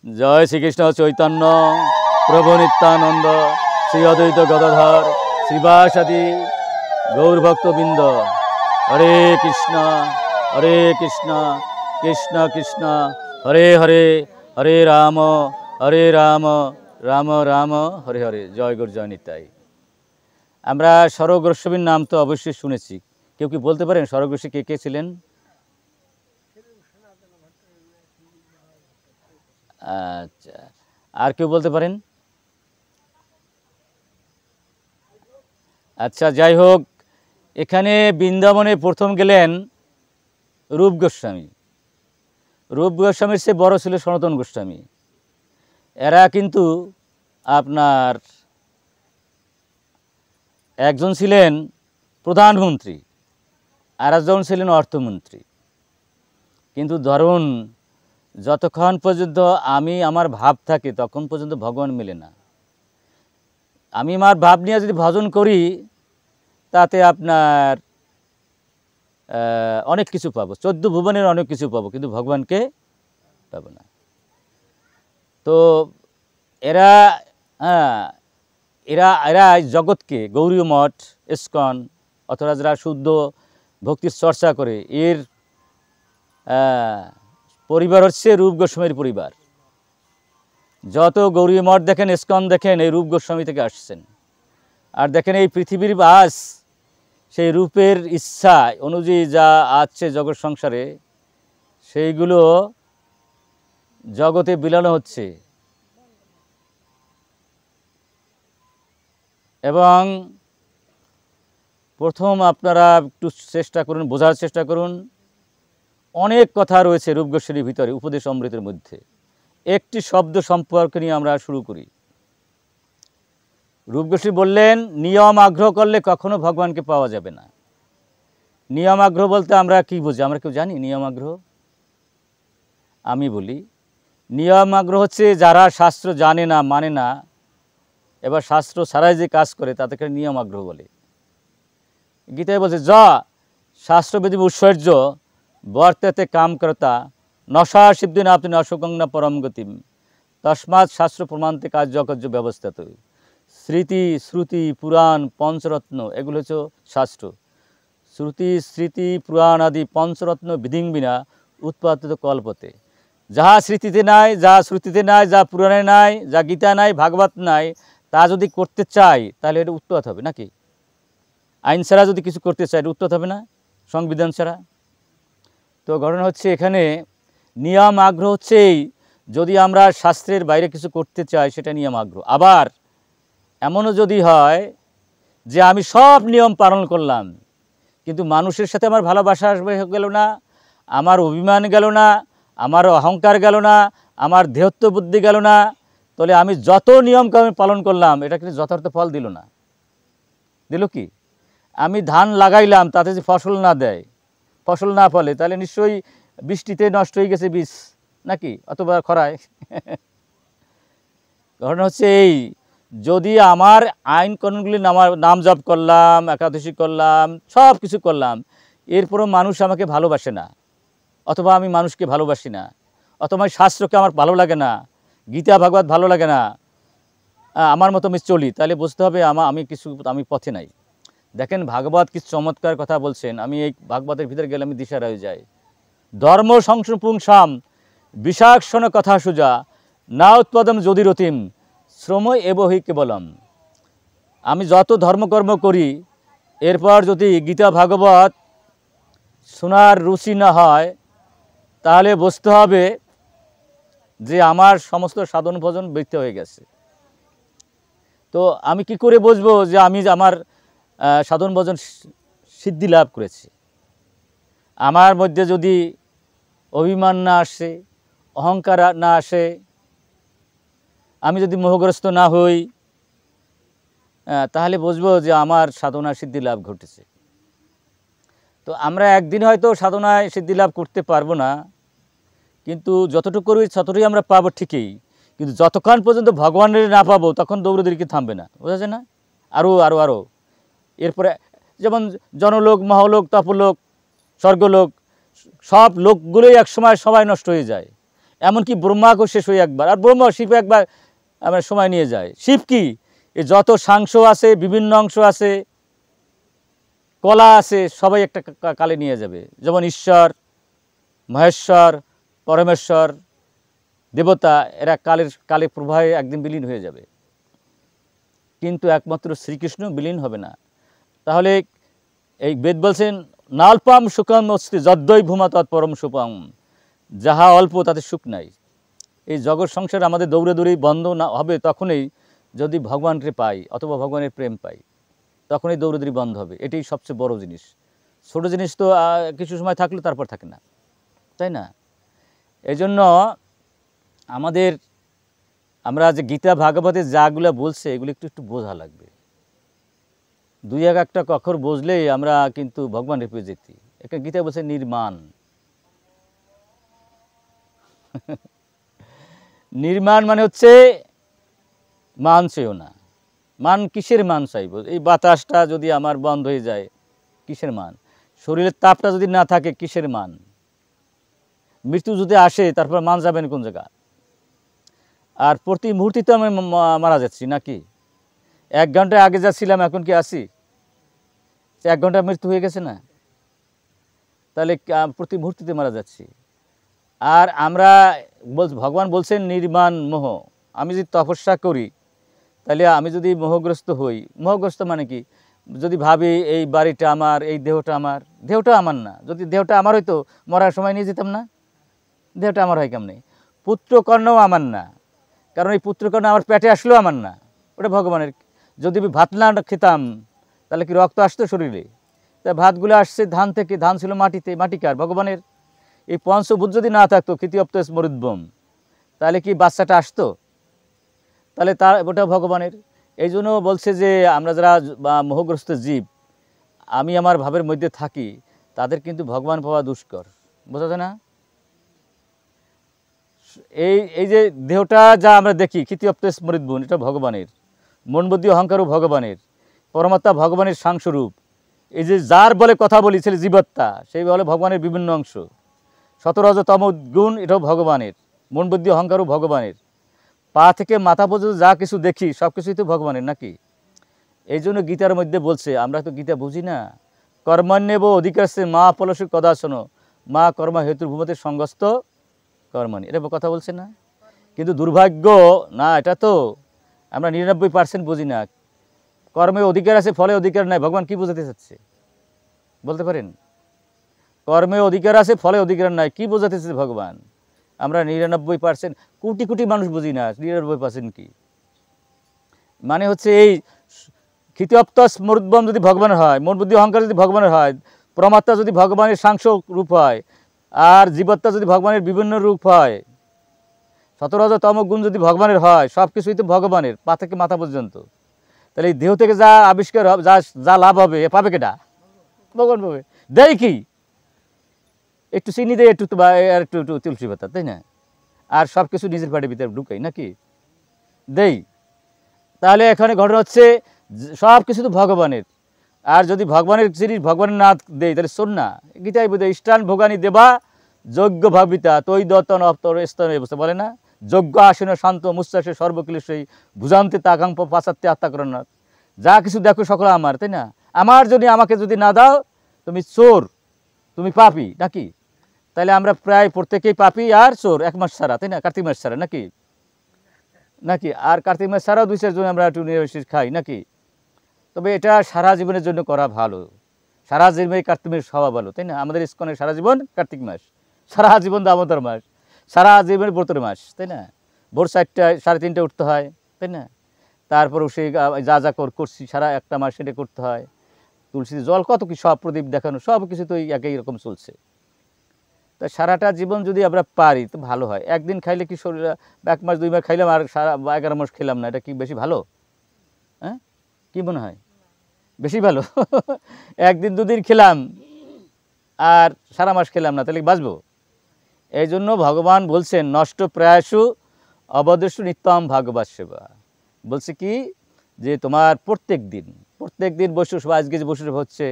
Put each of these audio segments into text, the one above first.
জয় শ্রীকৃষ্ণ চৈতন্য প্রভু নিত্যানন্দ শ্রী অদ্বৈত গদাধর শ্রীবাসাদি গৌরভক্তবৃন্দ। হরে কৃষ্ণ কৃষ্ণ কৃষ্ণ হরে হরে, হরে রাম রাম রাম হরে হরে। জয় গুরু জয় নিতাই। আমরা স্বরূপ গোস্বামীর নাম তো অবশ্যই শুনেছি। কেউ কি বলতে পারেন স্বরূপ গোস্বামী কে কে ছিলেন? আচ্ছা, আর কেউ বলতে পারেন? আচ্ছা, যাই হোক, এখানে বৃন্দাবনে প্রথম গেলেন রূপ গোস্বামী। রূপ গোস্বামীর সে বড় ছিল সনাতন গোস্বামী। এরা কিন্তু আপনার একজন ছিলেন প্রধানমন্ত্রী আর একজন ছিলেন অর্থমন্ত্রী। কিন্তু ধরুন, যতক্ষণ পর্যন্ত আমি আমার ভাব থাকে তখন পর্যন্ত ভগবান মেলে না। আমি আমার ভাব নিয়ে যদি ভজন করি তাতে আপনার অনেক কিছু পাবো, 14 ভুবনের অনেক কিছু পাবো, কিন্তু ভগবানকে পাবো না। তো এরা এরা এরা জগৎকে গৌরীয় মঠ, ইস্কন অথবা যারা শুদ্ধ ভক্তির চর্চা করে, এর পরিবার হচ্ছে রূপ গোস্বামীর পরিবার। যত গৌরীয় মঠ দেখেন, ইস্কন দেখেন, এই রূপ গোস্বামী থেকে আসছেন। আর দেখেন এই পৃথিবীর বাস, সেই রূপের ইচ্ছা অনুযায়ী যা আছে জগৎ সংসারে, সেইগুলো জগতে বিলানো হচ্ছে। এবং প্রথম আপনারা একটু চেষ্টা করুন, বোঝার চেষ্টা করুন, অনেক কথা রয়েছে রূপ গোস্বামীর ভিতরে, উপদেশ অমৃতের মধ্যে। একটি শব্দ সম্পর্কে নিয়ে আমরা শুরু করি। রূপ গোস্বামী বললেন, নিয়ম আগ্রহ করলে কখনো ভগবানকে পাওয়া যাবে না। নিয়ম আগ্রহ বলতে আমরা কি বুঝি? আমরা কেউ জানি নিয়ম আগ্রহ? আমি বলি, নিয়ম আগ্রহ হচ্ছে যারা শাস্ত্র জানে না, মানে না, এবার শাস্ত্র ছাড়াই যে কাজ করে তাদেরকে নিয়ম আগ্রহ বলে। গীতায় বলছে, য শাস্ত্রবিধি ঐশ্বর্য বর্তেতে কামকর্তা নশা সিদ্ধিন আপনি নশকংনা পরম গতিম তস্মাৎ শাস্ত্র প্রমাণতে কাজ জগজ্য ব্যবস্থাত। স্মৃতি শ্রুতি পুরাণ পঞ্চরত্ন, এগুলো হচ্ছে শাস্ত্র। শ্রুতি স্মৃতি পুরাণ আদি পঞ্চরত্ন বিধিং বিনা উৎপাদিত কল্পতে। যাহা স্মৃতিতে নাই, যা শ্রুতিতে নাই, যা পুরাণে নাই, যা গীতা নাই, ভাগবত নাই, তা যদি করতে চাই তাহলে এটা উৎপাদ হবে নাকি? আইন ছাড়া যদি কিছু করতে চাই, এটা উৎপাদ হবে না, সংবিধান ছাড়া। তো ঘটনা হচ্ছে এখানে নিয়ম আগ্রহ হচ্ছেই, যদি আমরা শাস্ত্রের বাইরে কিছু করতে চাই সেটা নিয়ম আগ্রহ। আবার এমনও যদি হয় যে আমি সব নিয়ম পালন করলাম, কিন্তু মানুষের সাথে আমার ভালোবাসা গেল না, আমার অভিমান গেল না, আমার অহংকার গেল না, আমার দেহত্ব বুদ্ধি গেল না, তাহলে আমি যত নিয়মকে আমি পালন করলাম এটা কিন্তু যথার্থ ফল দিল না। দিল কি? আমি ধান লাগাইলাম, তাতে যে ফসল না দেয়, ফসল না ফলে, তাহলে নিশ্চয়ই বৃষ্টিতে নষ্ট হয়ে গেছে বীজ নাকি, অথবা খরায়। ঘটনা হচ্ছে এই, যদি আমার আইন কানুনগুলি নাম জপ করলাম, একাদশী করলাম, সব কিছু করলাম, এরপরও মানুষ আমাকে ভালোবাসে না, অথবা আমি মানুষকে ভালোবাসি না, অথবা শাস্ত্রকে আমার ভালো লাগে না, গীতা ভাগবত ভালো লাগে না, আমার মতো আমি চলি, তাহলে বুঝতে হবে আমি পথে নাই। দেখেন ভাগবত কি চমৎকার কথা বলছেন। আমি এই ভাগবতের ভিতরে গেলে আমি দিশা হয়ে যাই। ধর্ম সংসপুংসাম বিশাক্ষণ কথা সুজা না উৎপাদম যদি রতিম শ্রম এবহি কেবলম। আমি যত ধর্মকর্ম করি, এরপর যদি গীতা ভাগবত শোনার রুচি না হয়, তাহলে বুঝতে হবে যে আমার সমস্ত সাধন ভজন ব্যর্থ হয়ে গেছে। তো আমি কি করে বুঝবো যে আমি আমার সাধন ভজন সিদ্ধি লাভ করেছি? আমার মধ্যে যদি অভিমান না আসে, অহংকার না আসে, আমি যদি মোহগ্রস্ত না হই, তাহলে বুঝবো যে আমার সাধনা সিদ্ধি লাভ ঘটেছে। তো আমরা একদিন হয়তো সাধনায় সিদ্ধি লাভ করতে পারবো না, কিন্তু যতটুকু করি ততটুকুই আমরা পাবো ঠিকই। কিন্তু যতক্ষণ পর্যন্ত ভগবানের না পাবো তখন দৌড়দৌড়ি থামবে না, বোঝা যায় না? আরও আরও আরও এরপরে যেমন জনলোক, মহালোক, তপলোক, স্বর্গলোক, সব লোকগুলোই একসময় সবাই নষ্ট হয়ে যায়। এমনকি ব্রহ্মাকেও শেষ হয়ে একবার, আর ব্রহ্মা শিব একবার আমরা সময় নিয়ে যায়। শিব কি এই যত সাংস আছে, বিভিন্ন অংশ আছে, কলা আছে, সবাই একটা কালে নিয়ে যাবে। যেমন ঈশ্বর, মহেশ্বর, পরমেশ্বর, দেবতা, এরা কালে প্রবাহে একদিন বিলীন হয়ে যাবে, কিন্তু একমাত্র শ্রীকৃষ্ণ বিলীন হবে না। তাহলে এই বেদ বলছেন নাল্পাম সুখম অস্তি যদ্দৈ ভূমা তৎপরম সুপম, যাহা অল্প তাতে সুখ নাই। এই জগৎ সংসার আমাদের দৌড়ে দৌড়েই বন্ধ না হবে তখনই যদি ভগবানকে পাই অথবা ভগবানের প্রেম পাই, তখনই দৌড়াদৌড়ি বন্ধ হবে। এটাই সবচেয়ে বড় জিনিস। ছোটো জিনিস তো কিছু সময় থাকলে তারপর থাকে না, তাই না? এই জন্য আমরা যে গীতা ভাগবতে যাগুলো বলছে এগুলো একটু একটু বোঝা লাগবে। দুই একটা অক্ষর বুঝলেই আমরা কিন্তু ভগবানের পেয়ে যেতি। একটা গীতা বলছে নির্মাণ। নির্মাণ মানে হচ্ছে মান চেয়েও না। মান কিসের মান চাইব? এই বাতাসটা যদি আমার বন্ধ হয়ে যায় কিসের মান? শরীরের তাপটা যদি না থাকে কিসের মান? মৃত্যু যদি আসে তারপর মান যাবেন কোন জায়গা? আর প্রতি মুহূর্তে তো আমি মারা যাচ্ছি নাকি? 1 ঘন্টা আগে যাচ্ছিলাম, এখন কি আছি? 1 ঘন্টা মৃত্যু হয়ে গেছে না? তাহলে প্রতি মুহূর্তে মারা যাচ্ছি। আর আমরা ভগবান বলছেন নির্মাণ মোহ। আমি যদি তপস্যা করি, তাহলে আমি যদি মোহগ্রস্ত হই, মোহগ্রস্ত মানে কি? যদি ভাবি এই বাড়িটা আমার, এই দেহটা আমার না। যদি দেহটা আমার হইতো মরার সময় নিয়ে যেতাম না? দেহটা আমার হয় কেমনে? পুত্রকর্ণও আমার না, কারণ এই পুত্রকর্ণ আমার পেটে আসলেও আমার না, ওটা ভগবানের। যদি আমি ভাত না খেতাম তাহলে কি রক্ত আসতো শরীরে? তা ভাতগুলো আসছে ধান থেকে, ধান ছিল মাটিতে, মাটিকার ভগবানের। এই পঞ্চভূত যদি না থাকতো ক্ষিতিপ্ত স্মরুদ্ভম, তাহলে কি বাচ্চাটা আসতো? তাহলে ওটা ভগবানের। এই জন্য বলছে যে আমরা যারা মোহগ্রস্ত জীব, আমি আমার ভাবের মধ্যে থাকি, তাদের কিন্তু ভগবান পাওয়া দুষ্কর। বোঝা যায় না? এই যে দেহটা যা আমরা দেখি ক্ষিতিপ্ত স্মরুদ্ভম, এটা ভগবানের। মন বুদ্ধি অহংকারও ভগবানের। পরমাত্মা ভগবানের সাংস্বরূপ। এই যে যার বলে কথা বলি ছেলে জীবাত্মা, সেই বলে ভগবানের বিভিন্ন অংশ। সতরজতম গুণ, এটাও ভগবানের। মন বুদ্ধি অহংকারও ভগবানের। পা থেকে মাথা পর্যন্ত যা কিছু দেখি সব কিছুই তো ভগবানের নাকি? এই জন্য গীতার মধ্যে বলছে, আমরা তো গীতা বুঝি না, কর্মণ্যেব অধিকারছে মা পলসু কদাসন মা কর্ম হেতু ভূমতে সংগস্ত কর্মণি, এটা কথা বলছে না? কিন্তু দুর্ভাগ্য না, এটা তো আমরা 99% বুঝি না। কর্মে অধিকার আছে, ফলে অধিকার নাই। ভগবান কি বোঝাতে চাচ্ছে বলতে পারেন? কর্মে অধিকার আছে, ফলে অধিকার নাই, কি বোঝাতে চাচ্ছে ভগবান? আমরা 99%, কোটি কোটি মানুষ বুঝি না 99% কি মানে হচ্ছে। এই ক্ষিতিপ্ত স্মরুদ্ভম যদি ভগবানের হয়, মন বুদ্ধি অহংকার যদি ভগবানের হয়, পরমাত্মা যদি ভগবানের সাংস রূপ হয়, আর জীবাত্মা যদি ভগবানের বিভিন্ন রূপ হয়, সতরজতম গুণ যদি ভগবানের হয়, সব কিছুই তো ভগবানের, পা থেকে মাথা পর্যন্ত। তাহলে এই দেহ থেকে যা আবিষ্কার হবে, যা লাভ হবে, এ পাবে কেটা? ভগবান পাবে। দেয় কি? একটু চিনি দেয়, একটু তুলসী পাতা, তাই না? আর সব কিছু নিজের পেটের ভিতরে ঢুকাই নাকি? দেই। তাহলে এখানে ঘটনা হচ্ছে সব কিছু তো ভগবানের। আর যদি ভগবানের জিনিস ভগবানের না দেয় তাহলে শোন না, গীতায় বোধ ইষ্টান ভোগানি দেবা যজ্ঞ ভাবিতা তৈ দতন অপ্তর স্তন ব্যবস্থা বলে না? যজ্ঞ আসন শান্ত মুস্তাসে সর্বকিলেশই ভুজান্তে তাকাঙ্ক পাশ্চাত্যে আত্মাকরণাথ। যা কিছু দেখো সকল আমার, তাই না? আমাকে যদি না দাও, তুমি চোর, তুমি পাপী নাকি? তাহলে আমরা প্রায় প্রত্যেকেই পাপী আর চোর, 1 মাস ছাড়া, তাই না? কার্তিক মাস ছাড়া নাকি? আর কার্তিক মাস ছাড়াও 2-4 জন আমরা একটু নিরামিষ খাই নাকি? তবে এটা সারা জীবনের জন্য করা ভালো। সারা জীবনে কার্তিক মাস হওয়া ভালো, তাই না? আমাদের ইস্কনের সারা জীবন কার্তিক মাস, সারা জীবন দামোদর মাস, সারা জীবন ব্রতর মাস, তাই না? ভোর 4টায় 3:30টায় উঠতে হয়, তাই না? তারপরেও সেই যা যা করছি সারা একটা মাস সেটা করতে হয়। তুলসী জল, কত কি সব প্রদীপ দেখানো, সব কিছু তো একই রকম চলছে। তা সারাটা জীবন যদি আমরা পারি তো ভালো হয়। একদিন খাইলে কি শরীর, 1 মাস 2 মাস খাইলাম আর সারা 11 মাস খেলাম না, এটা কি বেশি ভালো? হ্যাঁ, কি মনে হয়? বেশি ভালো? একদিন 2 দিন খেলাম আর সারা মাস খেলাম না, তাহলে বাঁচবো? এই জন্য ভগবান বলছেন নষ্ট প্রায়সু অবদেশু নিত্যম ভাগবত সেবা। বলছে কি যে তোমার প্রত্যেক দিন বসে, আজকে যে বসে হচ্ছে,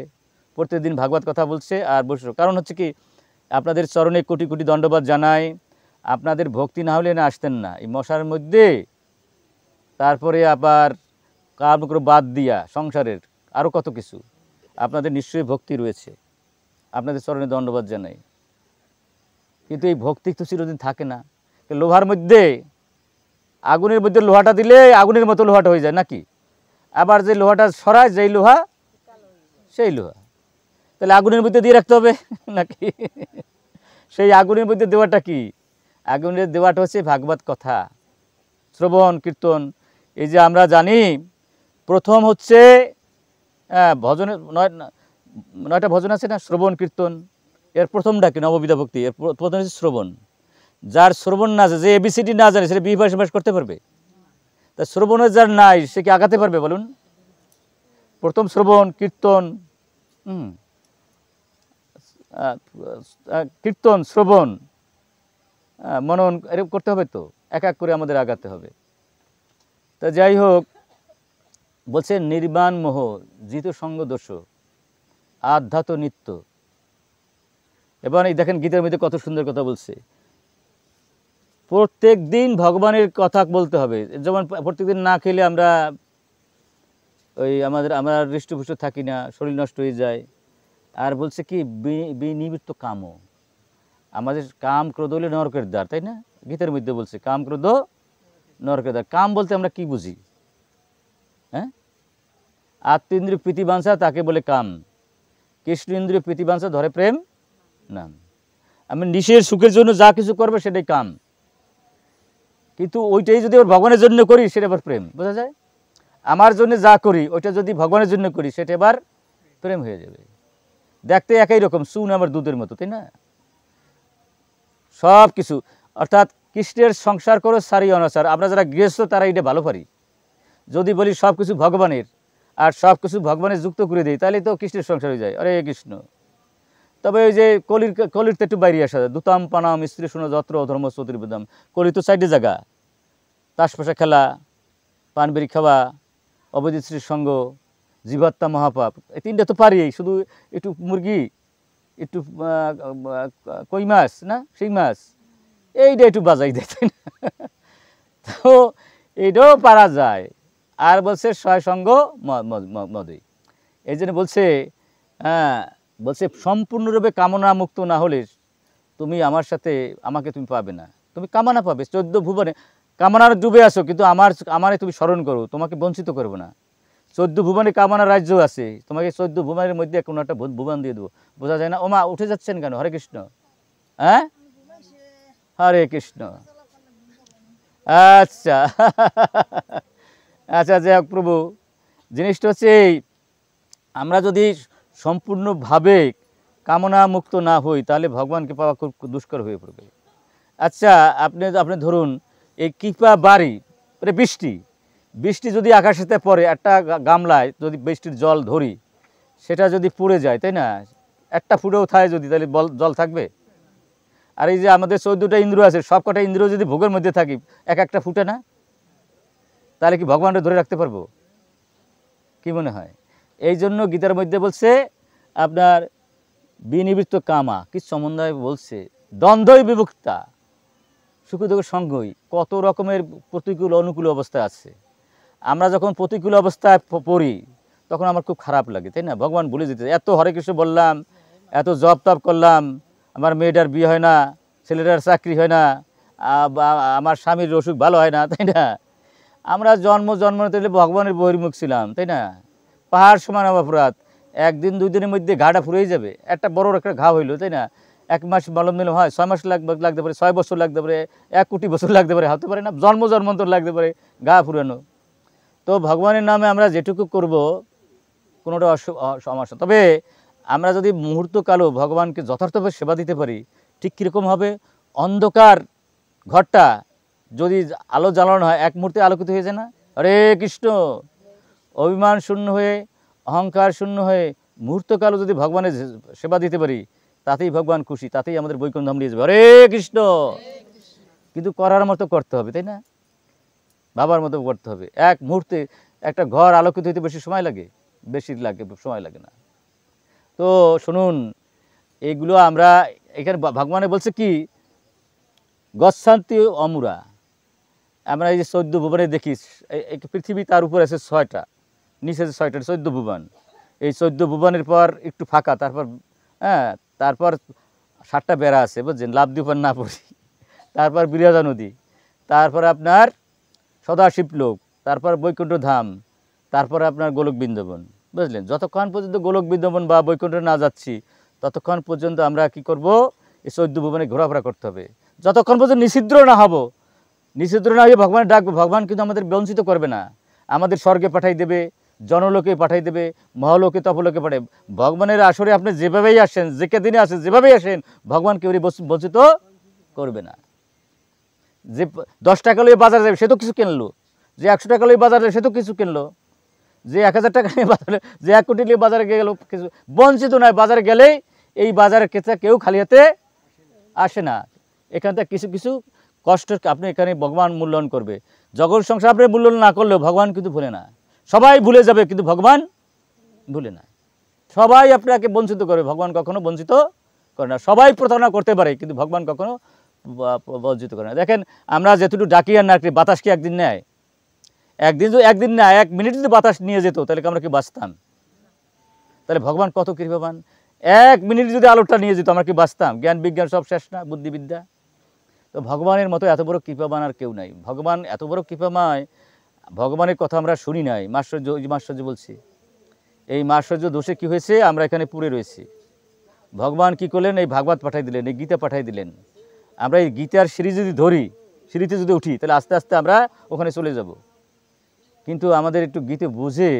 প্রত্যেক দিন ভাগবত কথা বলছে আর বসে। কারণ হচ্ছে কি, আপনাদের চরণে কোটি কোটি দণ্ডবাদ জানাই। আপনাদের ভক্তি না হলে না আসতেন না। এই মশার মধ্যে তারপরে আবার কামক্র বাদ দিয়া সংসারের আরও কত কিছু, আপনাদের নিশ্চয়ই ভক্তি রয়েছে, আপনাদের চরণে দণ্ডবাদ জানাই। কিন্তু এই ভক্তি তো চিরদিন থাকে না। লোহার মধ্যে, আগুনের মধ্যে লোহাটা দিলে আগুনের মতো লোহাটা হয়ে যায় নাকি? আবার যে লোহাটা সরায়, যেই লোহা সেই লোহা। তাহলে আগুনের মধ্যে দিয়ে রাখতে হবে নাকি? সেই আগুনের মধ্যে দেওয়াটা কি? আগুনের দেওয়াটা হচ্ছে ভাগবত কথা, শ্রবণ কীর্তন। এই যে আমরা জানি প্রথম হচ্ছে ভজনের 9টা ভজন আছে না, শ্রবণ কীর্তন। এর প্রথমটা কি? নববিধা ভক্তি। এর প্রথম হচ্ছে শ্রবণ। যার শ্রবণ না আছে, যে এবিসিডি না জানে, সেটা বিভাস করতে পারবে? তা শ্রবণের যার নাই, সে কি আগাতে পারবে বলুন? প্রথম শ্রবণ কীর্তন, কীর্তন শ্রবণ মনন এরকম করতে হবে, তো এক এক করে আমাদের আগাতে হবে। তা যাই হোক, বলছে নির্বাণ মোহ জিত সঙ্গ দোষ আধ্যাত্ম নিত্য। এবার এই দেখেন গীতার মধ্যে কত সুন্দর কথা বলছে। প্রত্যেক দিন ভগবানের কথা বলতে হবে। যেমন প্রত্যেক দিন না খেলে আমরা আমরা হৃষ্টপুষ্ট থাকি না, শরীর নষ্ট হয়ে যায়। আর বলছে কি বিনিবৃত্ত কামও, আমাদের কাম ক্রোধ হলে নরকের দ্বার, তাই না? গীতার মধ্যে বলছে কাম ক্রোধ নরকের দ্বার। কাম বলতে আমরা কি বুঝি? হ্যাঁ, আত্মেন্দ্রিয় প্রীতিবাঞ্ছা তাকে বলে কাম। কৃষ্ণ ইন্দ্রিয় প্রীতিবাঞ্ছা ধরে প্রেম নাম। আমি নিশের সুখের জন্য যা কিছু করবে সেটাই কাম, কিন্তু ওইটাই যদি আবার ভগবানের জন্য করি সেটা আবার প্রেম। বোঝা যায়? আমার জন্য যা করি ওইটা যদি ভগবানের জন্য করি সেটা এবার প্রেম হয়ে যাবে। দেখতে একই রকম, চুন আমার দুধের মতো, তাই না? সব কিছু অর্থাৎ কৃষ্ণের সংসার করো সারি অনাচার। আমরা যারা গৃহস্থ তারা এটা ভালো পারি। যদি বলি সব কিছু ভগবানের আর সব কিছু ভগবানের যুক্ত করে দিই, তাহলে তো কৃষ্ণের সংসার হয়ে যায়। আরে কৃষ্ণ। তবে ওই যে কলির তো একটু বাইরে আসা যায়। দুতাম পানাম স্ত্রী শোনো যত্র ধর্ম চতুর্বেদম। কলি তো 4টে জায়গা, তাস পাশা খেলা, পানবেরি খাওয়া, অবৈধ স্ত্রীর সঙ্গ, জীবাত্মা মহাপাপ। এই 3টা তো পারি। শুধু একটু মুরগি, একটু কই মাছ না সেই মাছ, এইটা একটু বাজাই দেয়, তাই না? তো এইটাও পারা যায়। আর বলছে সয় সঙ্গ মদই। এই জন্য বলছে বলছে সম্পূর্ণরূপে কামনা মুক্ত না হলে তুমি আমাকে তুমি পাবে না। তুমি কামনা পাবে 14 ভুবনে, কামনার ডুবে আসো, কিন্তু আমারে তুমি স্মরণ করো, তোমাকে বঞ্চিত করবো না। 14 ভুবনে কামনা রাজ্য আছে, তোমাকে 14 ভুবনের মধ্যে কোনো একটা ভুবন দিয়ে দেবো। বোঝা যায় না? ওমা উঠে যাচ্ছেন কেন? হরে কৃষ্ণ। হ্যাঁ, হরে কৃষ্ণ। আচ্ছা আচ্ছা, যাই হোক প্রভু, জিনিসটা হচ্ছে এই, আমরা যদি সম্পূর্ণভাবে কামনা মুক্ত না হই তাহলে ভগবানকে পাওয়া খুব দুষ্কর হয়ে পড়বে। আচ্ছা, আপনি ধরুন এই কৃপা বাড়ি, বৃষ্টি যদি আকাশেতে পড়ে, একটা গামলায় যদি বৃষ্টির জল ধরি, সেটা যদি পুড়ে যায়, তাই না? একটা ফুটেও থাকে যদি, তাহলে জল থাকবে? আর এই যে আমাদের 14টা ইন্দ্র আছে, সব কটা ইন্দ্র যদি ভোগের মধ্যে থাকি, একটা ফুটে না, তাহলে কি ভগবানকে ধরে রাখতে পারবো? কি মনে হয়? এই জন্য গীতার মধ্যে বলছে আপনার বিনিবৃত্ত কামা, কি সম্বন্ধ বলছে, দ্বন্দ্বই বিভক্তা, সুখ দুঃখ সঙ্গই। কত রকমের প্রতিকূল অনুকূল অবস্থা আছে। আমরা যখন প্রতিকূল অবস্থায় পড়ি তখন আমার খুব খারাপ লাগে, তাই না? ভগবান ভুলে যেতে, এত হরে কৃষ্ণ বললাম, এত জপ তপ করলাম, আমার মেয়েটার বিয়ে হয় না, ছেলেটার চাকরি হয় না, আমার স্বামীর অসুখ ভালো হয় না, তাই না? আমরা জন্ম থেকে ভগবানের বহির্মুখ ছিলাম, তাই না? পাহাড় সমান অপরাধ, 1 দিন 2 দিনের মধ্যে ঘাটা ফুরেই যাবে। একটা বড় একটা ঘা হইলো, তাই না? 1 মাস মলম নিলে হয়, 6 মাস লাগতে পারে, 6 বছর লাগতে পারে, 1 কোটি বছর লাগতে পারে, হতে পারে না? জন্মান্তর লাগতে পারে ঘা ফুরানো। তো ভগবানের নামে আমরা যেটুকু করব কোনোটা সমস্যা। তবে আমরা যদি মুহূর্তকালও ভগবানকে যথার্থভাবে সেবা দিতে পারি, ঠিক কীরকম হবে? অন্ধকার ঘরটা যদি আলো জ্বালানো হয়, এক মুহূর্তে আলোকিত হয়ে যায় না? হরে কৃষ্ণ। অভিমান শূন্য হয়ে, অহংকার শূন্য হয়ে মুহূর্তকালও যদি ভগবানের সেবা দিতে পারি, তাতেই ভগবান খুশি, তাতেই আমাদের বৈকুণ্ঠ ধাম নিয়ে যাবে। হরে কৃষ্ণ। কিন্তু করার মতো করতে হবে, তাই না? বাবার মতো করতে হবে। এক মুহূর্তে একটা ঘর আলোকিত হইতে বেশি সময় লাগে? সময় লাগে না। তো শুনুন, এইগুলো আমরা এখানে ভগবানে বলছে কি, গচ্ছান্তি অমুরা। আমরা এই যে 14 ভুবনে দেখি, পৃথিবী তার উপরে আছে 6টা, নিচে আছে 6টা, 14 ভুবন। এই 14 ভুবনের পর একটু ফাঁকা, তারপর হ্যাঁ, তারপর 7টা বেড়া আছে, বুঝছেন, লাভদ্বীপ না পড়ি। তারপর বিরজা নদী, তারপর আপনার সদাশিব লোক, তারপর বৈকুণ্ঠ ধাম, তারপর আপনার গোলক বৃন্দাবন। বুঝলেন, যতক্ষণ পর্যন্ত গোলক বৃন্দাবন বা বৈকুণ্ঠে না যাচ্ছি ততক্ষণ পর্যন্ত আমরা কি করব, এই 14 ভুবনে ঘোরাফেরা করতে হবে। যতক্ষণ পর্যন্ত নিষিদ্ধ না হব, নিষিদ্ধ না হয়ে ভগবান ডাকবো, ভগবান কিন্তু আমাদের বঞ্চিত করবে না, আমাদের স্বর্গে পাঠাই দেবে, জনলোকে পাঠাই দেবে, মহালোকে তপলোকে পাঠাই। ভগবানের আসরে আপনি যেভাবেই আসেন, যে দিনে আসেন, যেভাবেই আসেন, ভগবান কেউ বঞ্চিত করবে না। যে 10 টাকা লইয়ে বাজারে যাবে সে তো কিছু কিনলো, যে 100 টাকা লইয়ে বাজারে যাবে সে তো কিছু কিনলো, যে 1000 টাকা নিয়ে বাজারে, যে 1 কোটি নিয়ে বাজারে গেল, কিছু বঞ্চিত নয়। বাজারে গেলেই এই বাজারের ক্রেতা কেউ খালি হাতে আসে না। এখান থেকে কিছু কিছু কষ্ট আপনি এখানে ভগবান মূল্যায়ন করবে। জগৎ সংসার আপনি মূল্যায়ন না করলেও ভগবান কিন্তু ভুলে না। সবাই ভুলে যাবে কিন্তু ভগবান ভুলে না। সবাই আপনাকে বঞ্চিত করবে, ভগবান কখনো বঞ্চিত করে না। সবাই প্রতারণা করতে পারে কিন্তু ভগবান কখনো বঞ্চিত করে না। দেখেন আমরা যেটুকু ডাকি আর না, বাতাস কি একদিন নেয়? একদিন না, 1 মিনিট যদি বাতাস নিয়ে যেত তাহলে আমরা কি বাঁচতাম? তাহলে ভগবান কত কৃপাবান। 1 মিনিট যদি আলোটা নিয়ে যেত আমরা কি বাঁচতাম? জ্ঞান বিজ্ঞান সব শেষ না, বুদ্ধিবিদ্যা। তো ভগবানের মতো এত বড় কৃপাবান আর কেউ নাই। ভগবান এত বড় কৃপাময়, ভগবানের কথা আমরা শুনি নাই। মাশ্চর্য, ওই যে মাশ্চর্য বলছি, এই মাশ্চর্য দোষে কি হয়েছে, আমরা এখানে পড়ে রয়েছি। ভগবান কি করলেন, এই ভাগবত পাঠাই দিলেন, এই গীতা পাঠাই দিলেন। আমরা এই গীতার সিঁড়ি যদি ধরি, সিঁড়িতে যদি উঠি, তাহলে আস্তে আস্তে আমরা ওখানে চলে যাব। কিন্তু আমাদের একটু গীতে বুঝে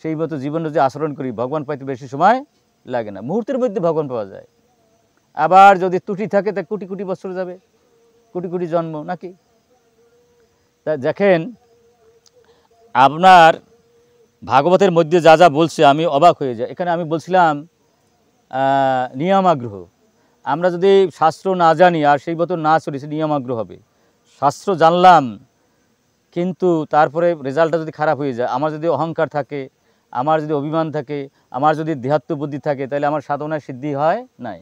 সেই মতো জীবনে যদি আচরণ করি, ভগবান পাইতে বেশি সময় লাগে না, মুহূর্তের মধ্যে ভগবান পাওয়া যায়। আবার যদি ত্রুটি থাকে তা কোটি কোটি বছর যাবে, কোটি কোটি জন্ম নাকি। তা দেখেন আপনার ভাগবতের মধ্যে যা যা বলছে আমি অবাক হয়ে যাই। এখানে আমি বলছিলাম নিয়মাগ্রহ। আমরা যদি শাস্ত্র না জানি আর সেই মতো না চলি, সে নিয়মাগ্রহ হবে। শাস্ত্র জানলাম কিন্তু তারপরে রেজাল্টটা যদি খারাপ হয়ে যায়, আমার যদি অহংকার থাকে, আমার যদি অভিমান থাকে, আমার যদি দেহাত্ম বুদ্ধি থাকে, তাহলে আমার সাধনায় সিদ্ধি হয় নাই।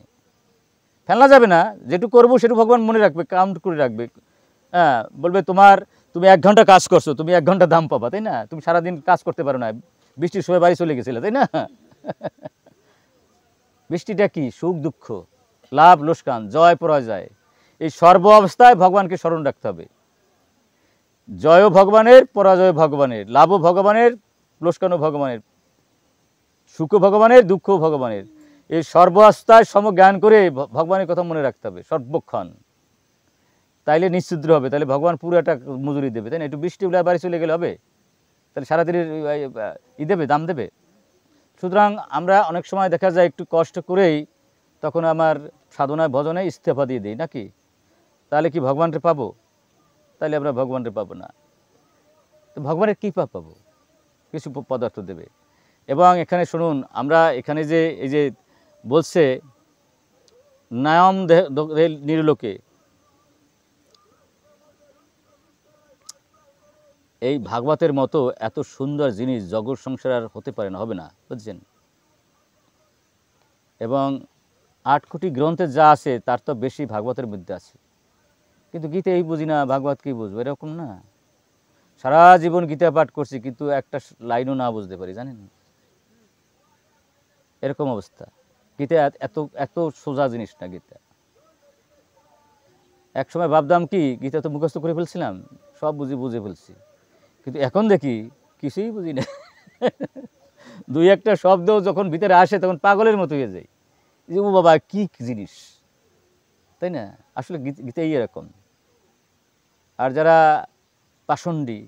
ফেলা যাবে না, যেটুকু করবো সেটুকু ভগবান মনে রাখবে, কাউন্ট করে রাখবে। হ্যাঁ, বলবে তুমি 1 ঘন্টা কাজ করছো, তুমি 1 ঘন্টা দাম পাবা, তাই না? তুমি সারাদিন কাজ করতে পারো না, বৃষ্টির সময় বাড়ি চলে গেছিলে, তাই না? বৃষ্টিটা কি? সুখ দুঃখ, লাভ লোকসান, জয় পরাজয়, এই সর্ব অবস্থায় ভগবানকে স্মরণ রাখতে হবে। জয়ও ভগবানের, পরাজয় ভগবানের, লাভও ভগবানের, লোকসানও ভগবানের, সুখও ভগবানের, দুঃখও ভগবানের। এই সর্বাবস্থায় সমজ্ঞান করে ভগবানের কথা মনে রাখতে হবে সর্বক্ষণ। তাইলে নিশ্চিদ্র হবে, তাহলে ভগবান পুরো একটা মজুরি দেবে, তাই না? একটু বৃষ্টি উড়ে বাড়ি চলে গেলে হবে? তাহলে সারাদিনের দেবে, দাম দেবে? সুতরাং আমরা অনেক সময় দেখা যায় একটু কষ্ট করেই তখন আমার সাধনায় ভজনে ইস্তফা দিয়ে দিই নাকি। তাহলে কি ভগবানকে পাবো? তাহলে আমরা ভগবানকে পাবো না। তো ভগবানের কৃপা পাবো, কিছু পদার্থ দেবে। এবং এখানে শুনুন, আমরা এখানে যে এই যে বলছে নায়ম নির্লোকে, এই ভাগবতের মতো এত সুন্দর জিনিস জগৎ সংসার আর হতে পারে না, হবে না, বুঝছেন? এবং 8 কোটি গ্রন্থে যা আছে তার তো বেশি ভাগবতের মধ্যে আছে, কিন্তু গীতা এই বুঝি না, ভাগবত কি বুঝবো? এরকম না। সারা জীবন গীতা পাঠ করছি কিন্তু একটা লাইনও না বুঝতে পারি, জানেন? এরকম অবস্থা। গীতা এত এত সোজা জিনিস না গীতা। এক সময় ভাবতাম কি গীতা তো মুখস্থ করে ফেলছিলাম, সব বুঝে ফেলছি, কিন্তু এখন দেখি কিছুই বুঝি না। 2-1টা শব্দ যখন ভিতরে আসে তখন পাগলের মতো হয়ে যায়, যে ও বাবা কি জিনিস, তাই না? আসলে গীতাই এরকম। আর যারা পাষণ্ডী,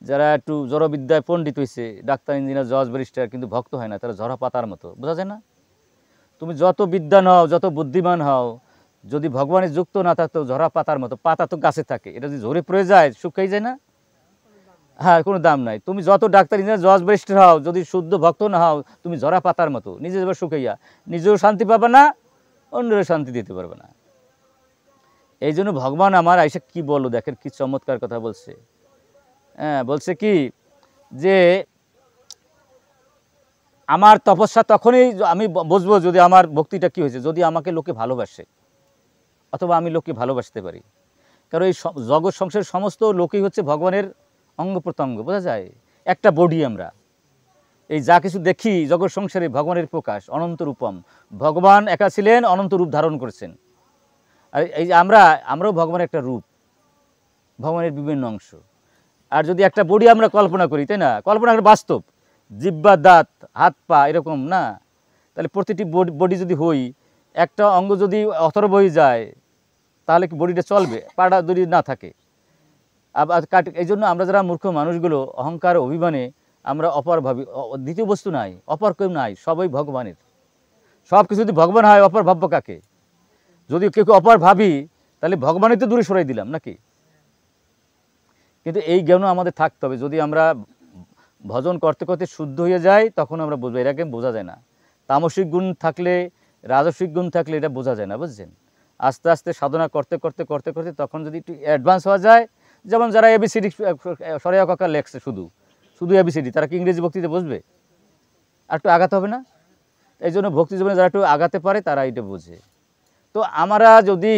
যারা একটু জড়বিদ্যায় পণ্ডিত হয়েছে, ডাক্তার, ইঞ্জিনিয়ার, জজ, ব্যারিস্টার, কিন্তু ভক্ত হয় না, তারা ঝরা পাতার মতো, বোঝা যায় না? তুমি যত বিদ্যান হও, যত বুদ্ধিমান হও, যদি ভগবানের যুক্ত না থাকতো ঝরা পাতার মতো। পাতা তো গাছে থাকে, এটা যদি ঝরে পড়ে যায় শুকিয়ে যায় না? হ্যাঁ, কোনো দাম নাই। তুমি যত ডাক্তার, ইঞ্জিনিয়ার, জজ, ব্যারিস্টার হও, যদি শুদ্ধ ভক্ত না হও, তুমি ঝরা পাতার মতো, নিজে যাবে শুকাইয়া, নিজেও শান্তি পাবে না, অন্যেরও শান্তি দিতে পারবে না। এই জন্য ভগবান আমার আইসা কি বললো দেখেন, কি চমৎকার কথা বলছে। হ্যাঁ, বলছে কি যে আমার তপস্যা তখনই আমি বুঝবো যদি আমার ভক্তিটা কি হয়েছে, যদি আমাকে লোকে ভালোবাসে। অথবা আমি লোককে ভালোবাসতে পারি। কারণ এই জগৎ সংসারের সমস্ত লোকই হচ্ছে ভগবানের অঙ্গ প্রত্যঙ্গ, বোঝা যায়, একটা বডি আমরা। এই যা কিছু দেখি জগৎ সংসারে ভগবানের প্রকাশ, অনন্ত রূপম। ভগবান একা ছিলেন, অনন্ত রূপ ধারণ করেছেন। আর এই যে আমরাও ভগবানের একটা রূপ, ভগবানের বিভিন্ন অংশ। আর যদি একটা বডি আমরা কল্পনা করি, তাই না, কল্পনা করে বাস্তব, জিহ্বা, দাঁত, হাত পা এরকম না, তাহলে প্রতিটি বডি যদি হই, একটা অঙ্গ যদি অথর্ব হয়ে যায়, তাহলে কি বডিটা চলবে? পাটা যদি না থাকে। আবার এই জন্য আমরা যারা মূর্খ মানুষগুলো অহংকার অভিমানে আমরা অপর ভাবি। দ্বিতীয় বস্তু নাই, অপর কেউ নাই, সবই ভগবানের। সব কিছু যদি ভগবান হয়, অপর ভাববো কাকে? যদি কেউ অপর ভাবি, তাহলে ভগবানই তো দূরে সরাই দিলাম নাকি? কিন্তু এই জ্ঞানও আমাদের থাকতে হবে। যদি আমরা ভজন করতে করতে শুদ্ধ হয়ে যাই, তখন আমরা বুঝবো। এটাকে বোঝা যায় না। তামসিক গুণ থাকলে, রাজসিক গুণ থাকলে এটা বোঝা যায় না, বুঝছেন? আস্তে আস্তে সাধনা করতে করতে করতে করতে তখন যদি একটু অ্যাডভান্স হওয়া যায়, যেমন যারা এবিসিডি সরিয়া কাকা লেখছে, শুধু শুধু এবিসিডি, তারা কি ইংরেজি ভক্তিতে বসবে? আর একটু আগাতে হবে না? এই জন্য ভক্তি জীবনে যারা একটু আগাতে পারে, তারা এটা বোঝে। তো আমরা যদি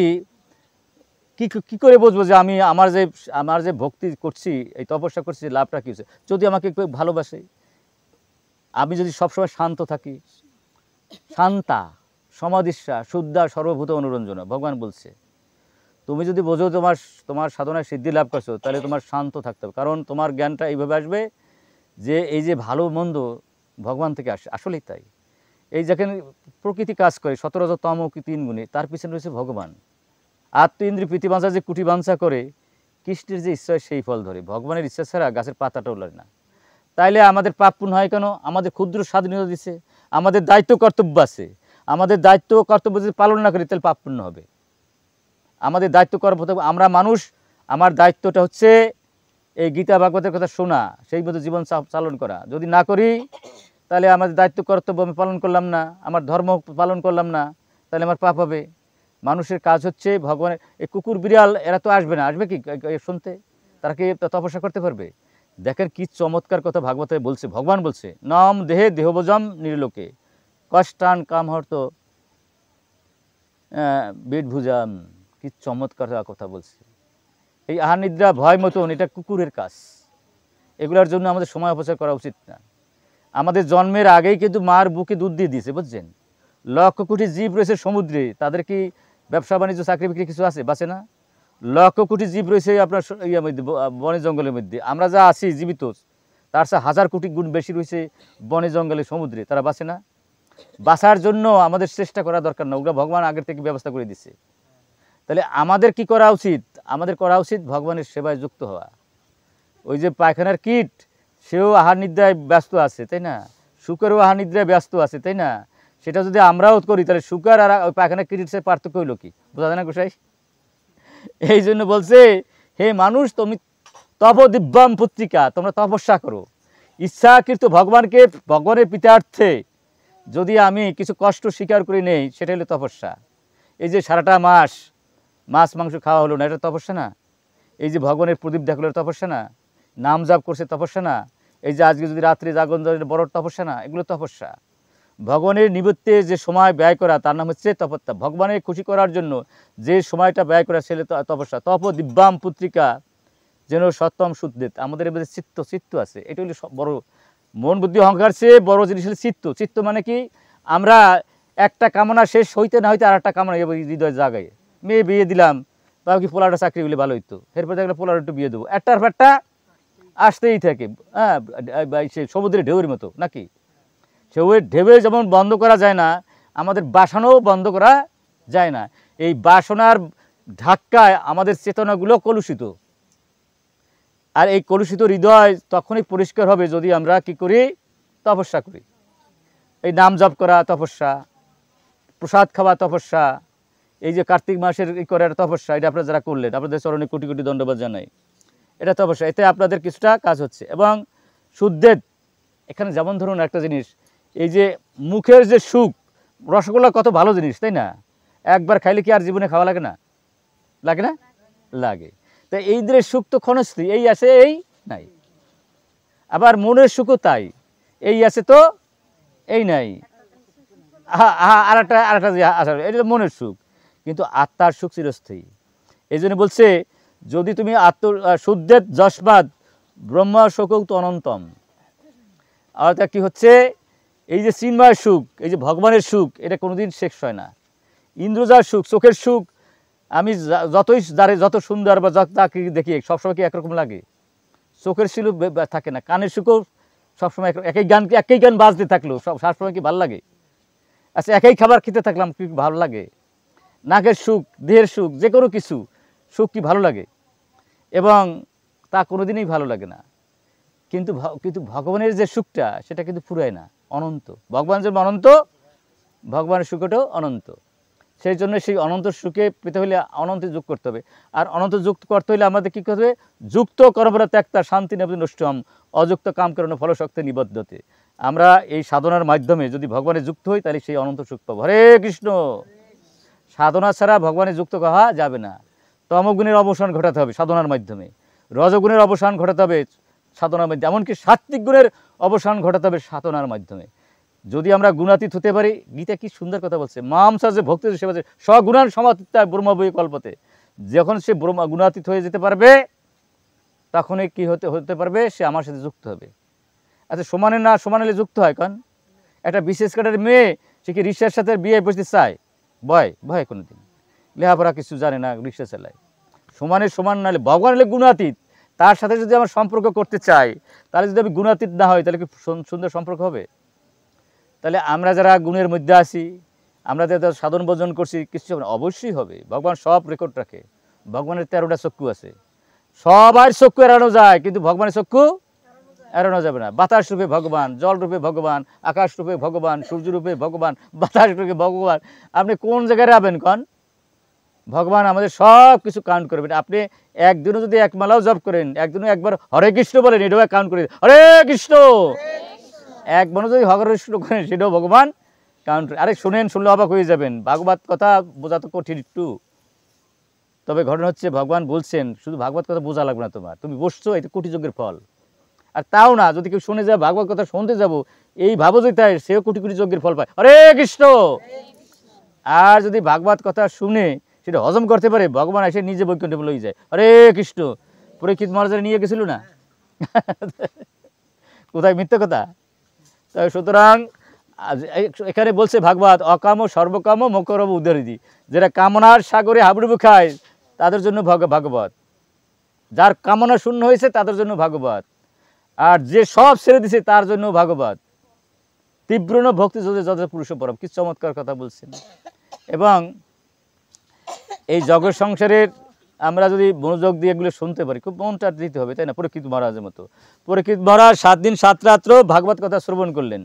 কি করে বুঝবো যে আমি আমার যে ভক্তি করছি, এই তপস্যা করছি, লাভটা কী হচ্ছে? যদি আমাকে কেউ ভালোবাসে, আমি যদি সবসময় শান্ত থাকি, শান্তা সমাধিস্যা শুদ্ধা সর্বভূত অনুরঞ্জনা, ভগবান বলছে। তুমি যদি বোঝো তোমার সাধনায় সিদ্ধি লাভ করছো, তাহলে তোমার শান্ত থাকতে হবে। কারণ তোমার জ্ঞানটা এইভাবে আসবে যে এই যে ভালো মন্দ ভগবান থেকে আসে, আসলেই তাই। এই যেখানে প্রকৃতি কাজ করে 17 তম কি 3 গুণে, তার পিছনে রয়েছে ভগবান। আত্ম ইন্দ্রিয় প্রীতি বাঁচা যে কুটি বাঞ্ছা করে, কৃষ্ণের যে ইচ্ছা সেই ফল ধরে। ভগবানের ইচ্ছা ছাড়া গাছের পাতাটাও লড়ে না। তাইলে আমাদের পাপ পুণ্য হয় কেন? আমাদের ক্ষুদ্র স্বাধীনতা দিচ্ছে, আমাদের দায়িত্ব কর্তব্য আছে। আমাদের দায়িত্ব কর্তব্য যদি পালন না করি, তাহলে পাপ পুণ্য হবে। আমাদের দায়িত্ব কর্তব্য, আমরা মানুষ, আমার দায়িত্বটা হচ্ছে এই গীতা ভাগবতের কথা শোনা, সেই মতো জীবন চালন করা। যদি না করি, তাহলে আমাদের দায়িত্ব কর্তব্য আমি পালন করলাম না, আমার ধর্ম পালন করলাম না, তাহলে আমার পাপ হবে। মানুষের কাজ হচ্ছে ভগবানের, এই কুকুর বিড়াল এরা তো আসবে না, আসবে কি শুনতে? তারা কি তপস্যা করতে পারবে? দেখেন কি চমৎকার কথা ভাগবতে বলছে, ভগবান বলছে, নম দেহে দেহবজম নির্লোকে কষ্টান কামহর্ত বেদভুজাম। কি চমৎকার কথা বলছে। এই আহার নিদ্রা ভয় মতন, এটা কুকুরের কাজ। এগুলোর জন্য আমাদের সময় অপচয় করা উচিত না। আমাদের জন্মের আগেই কিন্তু মার বুকে দুধ দিয়ে দিয়েছে, বুঝছেন? লক্ষ কোটি জীব রয়েছে সমুদ্রে, তাদের কি ব্যবসা বাণিজ্য চাকরি বিক্রি কিছু আছে? বাঁচে না। লক্ষ কোটি জীব রয়েছে আপনার ইয়ের মধ্যে, বনে জঙ্গলের মধ্যে। আমরা যা আছি জীবিত, তার চেয়ে 1000 কোটি গুণ বেশি রয়েছে বনে জঙ্গলে, সমুদ্রে, তারা বাঁচে না। বাঁচার জন্য আমাদের চেষ্টা করা দরকার না, ওগুলো ভগবান আগের থেকে ব্যবস্থা করে দিচ্ছে। তাহলে আমাদের কি করা উচিত? আমাদের করা উচিত ভগবানের সেবায় যুক্ত হওয়া। ওই যে পায়খানার কীট, সেও আহার নিদ্রায় ব্যস্ত আছে, তাই না? শুকরও আহার নিদ্রায় ব্যস্ত আছে, তাই না? সেটা যদি আমরাও করি, তাহলে শুকর আর ওই পায়খানার কীটের সে পার্থক্য হইল কি? বোঝা যায় না গোসাই? এই জন্য বলছে, হে মানুষ, তুমি তপ দিব্যাম পুত্রিকা, তোমরা তপস্যা করো। ইচ্ছাকৃত ভগবানের পিতার্থে যদি আমি কিছু কষ্ট স্বীকার করে নেই, সেটা হলো তপস্যা। এই যে সারাটা মাস মাছ মাংস খাওয়া হলো না, এটা তপস্যা না? এই যে ভগবানের প্রদীপ দেখলো, তপস্যা না? নাম জাপ করছে, তপস্যা না? এই যে আজকে যদি রাত্রে জাগরণ, বড় তপস্যা না? এগুলো তপস্যা। ভগবানের নিমিত্তে যে সময় ব্যয় করা, তার নাম হচ্ছে তপস্যা। ভগবানের খুশি করার জন্য যে সময়টা ব্যয় করা, সেটা তপস্যা। তপ দিব্যাম পুত্রিকা যেন সত্যম শুদ্ধেত। আমাদের এবার চিত্ত আছে, এটা হলো বড়। মন বুদ্ধি অহংকার চেয়ে বড় জিনিস হলো চিত্ত। চিত্ত মানে কি? আমরা একটা কামনা শেষ হইতে না হইতে আর একটা কামনা হৃদয় জাগায়। মেয়ে বিয়ে দিলাম, বা কি পোলারটা চাকরি হলে ভালো হইতো, এরপর দেখলে পোলার একটু বিয়ে দেবো, একটার পর একটা আসতেই থাকে। হ্যাঁ, সে সমুদ্রের ঢেউয়ের মতো নাকি? ঢেউয়ে যেমন বন্ধ করা যায় না, আমাদের বাসনাও বন্ধ করা যায় না। এই বাসনার ধাক্কায় আমাদের চেতনাগুলো কলুষিত। আর এই কলুষিত হৃদয় তখনই পরিষ্কার হবে যদি আমরা কি করি? তপস্যা করি। এই নাম জপ করা তপস্যা, প্রসাদ খাওয়া তপস্যা, এই যে কার্তিক মাসের করার তপস্যা, এটা আপনারা যারা করলেন, আপনাদের চরণে কোটি কোটি দণ্ডবাদ জানাই। এটা তপস্যা, এতে আপনাদের কিছুটা কাজ হচ্ছে। এবং শুদ্ধের এখানে যেমন ধরুন একটা জিনিস, এই যে মুখের যে সুখ, রসগোল্লা কত ভালো জিনিস, তাই না? একবার খাইলে কি আর জীবনে খাওয়া লাগে না? লাগে না? লাগে। তা এই দিনের সুখ তো ক্ষণস্থায়ী, এই আছে এই নাই। আবার মনের সুখও তাই, এই আছে তো এই নাই। আর একটা যে আসলে এটা মনের সুখ। কিন্তু আত্মার সুখ চিরস্থায়ী। এই জন্য বলছে যদি তুমি শুদ্ধের যশবাদ ব্রহ্ম শোকৌত অনন্তম, অর্থাৎ কি হচ্ছে, এই যে চিন্ময় সুখ, এই যে ভগবানের সুখ, এটা কোনোদিন শেষ হয় না। ইন্দ্রজার সুখ, চোখের সুখ, আমি যতই যত সুন্দর বা যত তাকে দেখি সবসময় কি একরকম লাগে? চোখের সুখ থাকে না, কানের সুখও সবসময় একই গান বাজতে থাকলো সবসময় কি ভালো লাগে? আচ্ছা, একই খাবার খেতে থাকলাম কি ভালো লাগে? নাকের সুখ, দেহের সুখ, যে কোনো কিছু সুখ কি ভালো লাগে? এবং তা কোনোদিনই ভালো লাগে না। কিন্তু কিন্তু ভগবানের যে সুখটা সেটা কিন্তু ফুরায় না, অনন্ত। ভগবান যেমন অনন্ত, ভগবানের সুখটাও অনন্ত। সেই জন্য সেই অনন্ত সুখে পেতে হলে অনন্ত যোগ করতে হবে। আর অনন্ত যুক্ত করতে হলে আমাদের কী করতে হবে? যুক্ত কর্মরা ত্যাক্তা শান্তি নেব নষ্টম অযুক্ত কাম কারণ ফলশক্তি নিবদ্ধতে। আমরা এই সাধনার মাধ্যমে যদি ভগবানে যুক্ত হই তাহলে সেই অনন্ত সুখ পাবো। হরে কৃষ্ণ। সাধনা ছাড়া ভগবানে যুক্ত হওয়া যাবে না। তমগুণের অবসান ঘটাতে হবে সাধনার মাধ্যমে, রজগুণের অবসান ঘটাতে হবে সাধনার মাধ্যমে, এমনকি সাত্বিক গুণের অবসান ঘটাতে হবে সাধনার মাধ্যমে। যদি আমরা গুণাতীত হতে পারি, গীতা কি সুন্দর কথা বলছে, মামসা যে ভক্তি সেবা স্বগুণান সমাতীতায় ব্রহ্মবৈ কল্পতে। যখন সে গুণাতীত হয়ে যেতে পারবে তখনই কি হতে পারবে? সে আমার সাথে যুক্ত হবে। আচ্ছা, সমানে না সমানে যুক্ত হয় কারণ একটা বিশেষ কাটার মেয়ে সে কি রিক্সার সাথে বিয়ে বসতে চায়? ভয় কোনোদিন, লেখাপড়া কিছু জানে না, রিক্সা চালায়। সমানে সমান নাহলে ভগবান হলে গুণাতীত, তার সাথে যদি আমার সম্পর্ক করতে চাই তাহলে যদি আমি গুণাতীত না হয় তাহলে কি সুন্দর সম্পর্ক হবে? তাহলে আমরা যারা গুণের মধ্যে আছি, আমরা যারা সাধন ভজন করছি, কিছু অবশ্যই হবে। ভগবান সব রেকর্ড রাখে। ভগবানের 13টা চক্ষু আছে, সবার চক্ষু এড়ানো যায় কিন্তু ভগবানের চক্ষু এড়ানো যাবে না। বাতাস রূপে ভগবান, জল রূপে ভগবান, আকাশ রূপে ভগবান, সূর্য রূপে ভগবান, বাতাস রূপে ভগবান। আপনি কোন জায়গায় যাবেন কন? ভগবান আমাদের সব কিছু কাউন্ট করবেন। আপনি একদিনও যদি এক মালাও জপ করেন, একদিনও একবার হরে কৃষ্ণ বলেন, এটাও কাউন্ট করে হরে কৃষ্ণ। একবারও যদি হরে কৃষ্ণ করেন সেটাও ভগবান কাউন্ট। আরে শুনেন, শুনলে অবাক হয়ে যাবেন। ভাগবত কথা বোঝা তো কঠিন একটু, তবে ঘটনা হচ্ছে ভগবান বলছেন শুধু ভাগবত কথা বোঝা লাগবে না তোমার, তুমি বসছো এটা কোটি যজ্ঞের ফল। আর তাও না, যদি কেউ শুনে যায় ভাগবত কথা শুনতে যাবো এই ভাবো যে তাই সেও কোটি কোটি যজ্ঞের ফল পায়, হরে কৃষ্ণ। আর যদি ভাগবত কথা শুনে সেটা হজম করতে পারে, ভগবান এসে নিজে বৈকুণ্ঠে লয়ে যায়, হরে কৃষ্ণ। পরীক্ষিত মহারাজের নিয়ে গেছিল না? কোথায় মিথ্যে কথা? তাই সুতরাং এখানে বলছে ভাগবত, অকাম সর্বকাম মকরব উদারিদি, যারা কামনার সাগরে হাবুডুবু খায় তাদের জন্য ভাগবত, যার কামনা শূন্য হয়েছে তাদের জন্য ভাগবত, আর যে সব ছেড়ে দিছে তার জন্য ভাগবত। তীব্র ভক্তি যদি যত পুরুষ পরম, কি চমৎকার কথা বলছেন। এবং এই জগৎ সংসারের আমরা যদি মনোযোগ দিয়ে এগুলো শুনতে পারি, খুব মনটা দিতে হবে, তাই না? পরীক্ষিত মহারাজের মতো। পরীক্ষিত মহারাজ 7 দিন 7 রাত্র ভাগবত কথা শ্রবণ করলেন।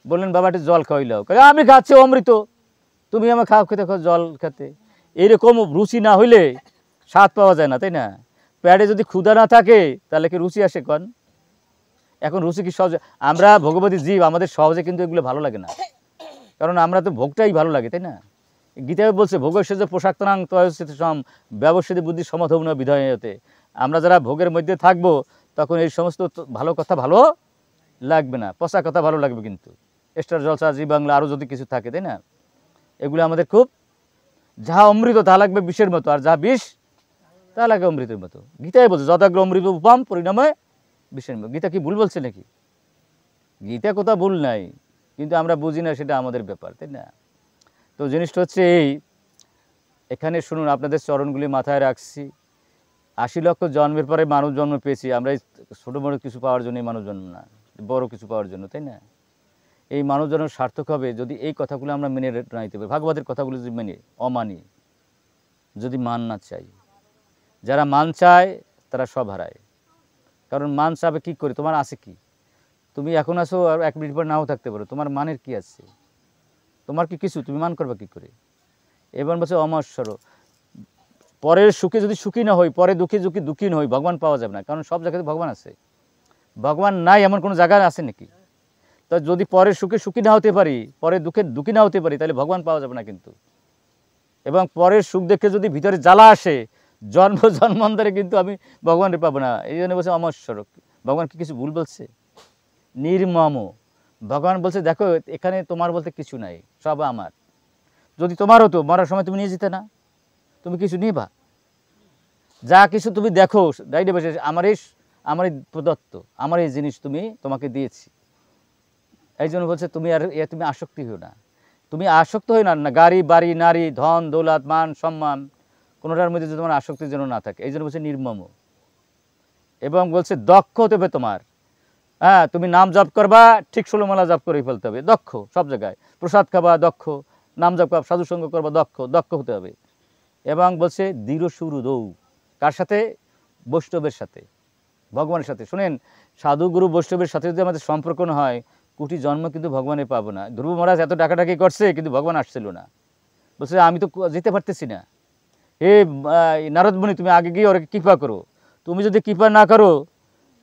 বললেন বাবা একটু জল খাওয়াইলাও। আমি খাচ্ছি অমৃত, তুমি আমার খেতে জল খেতে। এইরকম রুচি না হইলে স্বাদ পাওয়া যায় না, তাই না? পেটে যদি ক্ষুধা না থাকে তাহলে কি রুচি আসে কন? এখন রুচি কি সহজে? আমরা ভগবতী জীব, আমাদের সহজে কিন্তু এগুলো ভালো লাগে না, কারণ আমরা তো ভোগটাই ভালো লাগে, তাই না? গীতায় বলছে ভোগের যে পোশাক তানাং তয়সম ব্যবসায়ী বুদ্ধি সমাধব না বিধায়তে। আমরা যারা ভোগের মধ্যে থাকবো তখন এই সমস্ত ভালো কথা ভালো লাগবে না, পচা কথা ভালো লাগবে। কিন্তু স্টার জলসা, জি বাংলা, আরও যদি কিছু থাকে, তাই না, এগুলো আমাদের খুব, যাহা অমৃত তা লাগবে বিষের মতো, আর যাহা বিষ তা লাগে অমৃতের মতো। গীতায় বলছে যথাগ্র অমৃত উপম পরিণামে বিষের মতো। গীতা কি ভুল বলছে নাকি? গীতা কোথাও ভুল নাই, কিন্তু আমরা বুঝি না, সেটা আমাদের ব্যাপার, তাই না? তো জিনিসটা হচ্ছে এই, এখানে শুনুন, আপনাদের চরণগুলি মাথায় রাখছি। 80 লক্ষ জন্মের পরে মানুষ জন্ম পেয়েছি আমরা, এই ছোটো বড়ো কিছু পাওয়ার জন্য মানুষ জন্ম না, বড় কিছু পাওয়ার জন্য, তাই না? এই মানুষ জন্ম সার্থক হবে যদি এই কথাগুলো আমরা মেনে নিতে পারি। ভাগবতের কথাগুলো যদি অমানি, যদি মান না চাই। যারা মান চায় তারা সব হারায়, কারণ মান চাবে কী করে? তোমার আছে কি? তুমি এখন আসো আর 1 মিনিট পর নাও থাকতে পারো, তোমার মানের কি আছে? তোমার কি কিছু? তুমি মান করবা কী করে? এবার বলছে অমশ্বর, পরের সুখে যদি সুখী না হই, পরে দুঃখে যদি দুঃখী না হই, ভগবান পাওয়া যাবে না। কারণ সব জায়গাতে ভগবান আছে, ভগবান নাই এমন কোনো জায়গা আছে নাকি? তো যদি পরের সুখে সুখী না হতে পারি, পরে দুঃখে দুঃখী না হতে পারি, তাহলে ভগবান পাওয়া যাবে না কিন্তু। এবং পরের সুখ দেখে যদি ভিতরে জ্বালা আসে, জন্মান্তরে কিন্তু আমি ভগবানের পাবো না। এই জন্য বলছে অমশ্বর। ভগবান কি কিছু ভুল বলছে? নির্মম। ভগবান বলছে দেখো এখানে তোমার বলতে কিছু নাই, সব আমার। যদি তোমার হতো মরার সময় তুমি নিয়ে যেতে না, তুমি কিছু নিবা, যা কিছু তুমি দেখো ডাইরে বসে আমার এই প্রদত্ত, আমার এই জিনিস তোমাকে দিয়েছি। এই জন্য বলছে তুমি তুমি আসক্তি হও না, তুমি আসক্ত হই না, গাড়ি বাড়ি নারী ধন দৌলত মান সম্মান কোনোটার মধ্যে যদি তোমার আসক্তির জন্য না থাকে। এই জন্য বলছে নির্মম। এবং বলছে দক্ষ হতে হবে তোমার, হ্যাঁ তুমি নাম জপ করবা, ঠিক ষোলোমালা জপ করে ফেলতে হবে, দক্ষ সব জায়গায়, প্রসাদ খাবা দক্ষ, নাম জপ করবা, সাধুসঙ্গ করবা দক্ষ হতে হবে। এবং বলছে দৃঢ় সুহৃদৌ, কার সাথে? বৈষ্ণবের সাথে, ভগবানের সাথে। শুনেন, সাধুগুরু বৈষ্ণবের সাথে যদি আমাদের সম্পর্ক না হয়, কোটি জন্ম কিন্তু ভগবানের পাবো না। ধ্রুব মহারাজ এত ডাকাডাকি করছে কিন্তু ভগবান আসছিল না, বলছে আমি তো যেতে পারতেছি না। হে নারদ মুনি, তুমি আগে গিয়ে ওরা কৃপা করো, তুমি যদি কৃপা না করো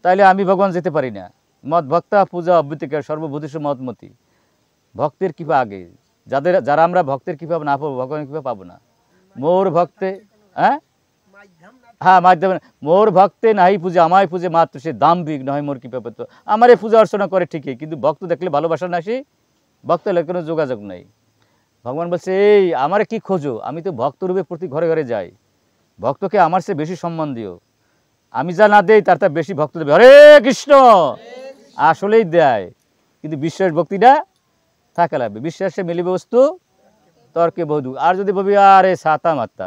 তাহলে আমি ভগবান যেতে পারি না। মত ভক্তা পূজা অভ্যুতিকা সর্বভূতেষু মতমতি, ভক্তের কৃপা আগে। যারা আমরা ভক্তের কৃপা না পাবো, ভগবানের কৃপা পাবো না। মোর ভক্তে, হ্যাঁ মাধ্যমে, মোর ভক্তে নাই পূজা আমায় পূজে মাত্র সে দাম্ভিক নয় মোর কৃপা পেত। আমারে পূজা অর্চনা করে ঠিকই, কিন্তু ভক্ত দেখলে ভালোবাসা না, সে ভক্ত হলে কোনো যোগাযোগ নাই। ভগবান বলছে এই আমারে কি খোঁজো, আমি তো ভক্তরূপে প্রতি ঘরে ঘরে যাই, ভক্তকে আমার চেয়ে বেশি সম্মান দিও, আমি যা না দেই তার বেশি ভক্ত দেবে। হরে কৃষ্ণ, আসলেই দেয়, কিন্তু বিশ্বাস ভক্তিটা থাকা লাগবে। বিশ্বাসে মিলিবে বস্তু তর্কে বধূ। আর যদি ভাবি আরে ছাতা মাত্তা